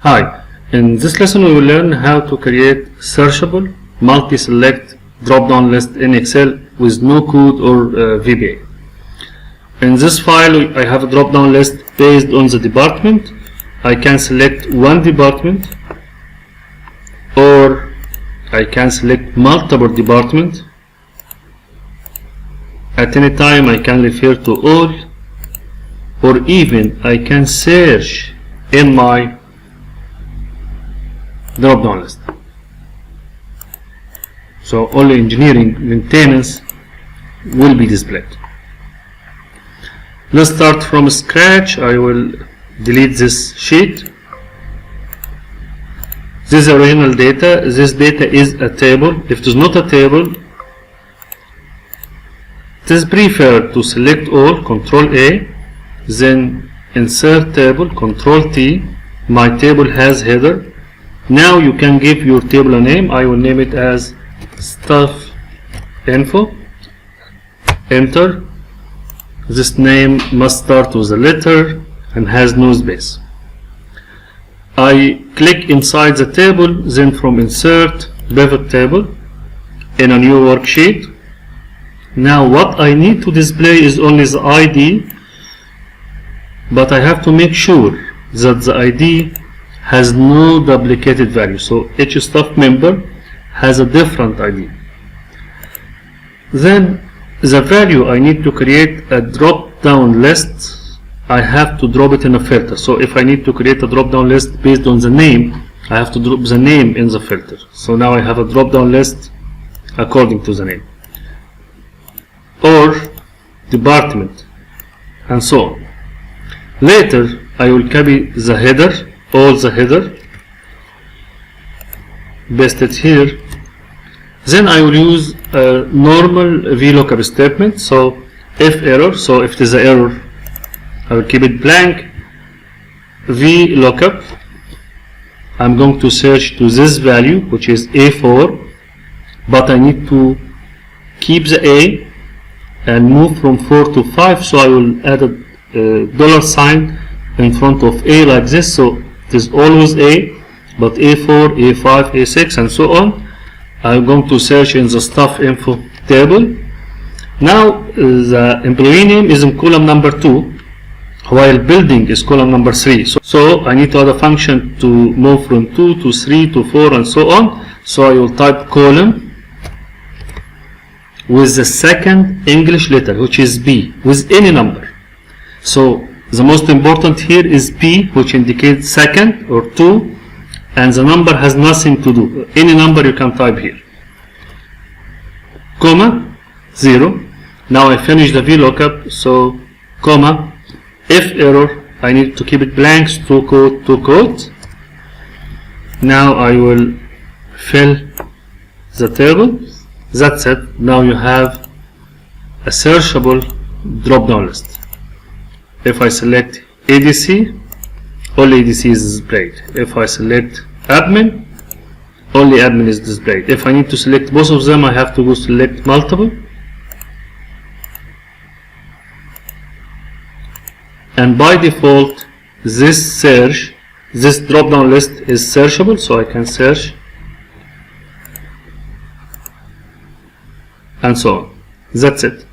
Hi, in this lesson we will learn how to create searchable multi-select drop-down list in Excel with no code or VBA. In this file I have a drop-down list based on the department. I can select one department or I can select multiple departments. At any time I can refer to all, or even I can search in my drop-down list. So only engineering maintenance will be displayed. Let's start from scratch. I will delete this sheet. This is original data. This data is a table. If it is not a table, it is preferred to select all, Control A, then insert table, Control T. My table has header. Now you can give your table a name. I will name it as Stuff Info. Enter. This name must start with a letter and has no space. I click inside the table, then from Insert, Pivot Table in a new worksheet. Now what I need to display is only the ID, but I have to make sure that the ID has no duplicated value. So each staff member has a different ID. Then the value I need to create a drop-down list, I have to drop it in a filter. So if I need to create a drop-down list based on the name, I have to drop the name in the filter. So now I have a drop-down list according to the name, or department, and so on. Later I will copy the header, all the header, paste it here. Then I will use a normal VLOOKUP statement. So if error, so if it is an error, I will keep it blank. VLOOKUP, I'm going to search to this value, which is A4, but I need to keep the A and move from 4 to 5, so I will add a dollar sign in front of A like this. So it is always A, but A4, A5, A6, and so on. I'm going to search in the Staff Info table. Now the employee name is in column number 2, while building is column number 3. So I need to add a function to move from 2 to 3 to 4 and so on. So I will type column with the second English letter, which is B, with any number. So the most important here is P, which indicates second or 2, and the number has nothing to do. Any number you can type here. Comma 0. Now I finish the VLOOKUP. So comma, if error, I need to keep it blank, to quote. Now I will fill the table. That's it. Now you have a searchable drop-down list. If I select ADC, only ADC is displayed. If I select admin, only admin is displayed. If I need to select both of them, I have to go select multiple. And by default, this drop-down list is searchable, so I can search, and so on. That's it.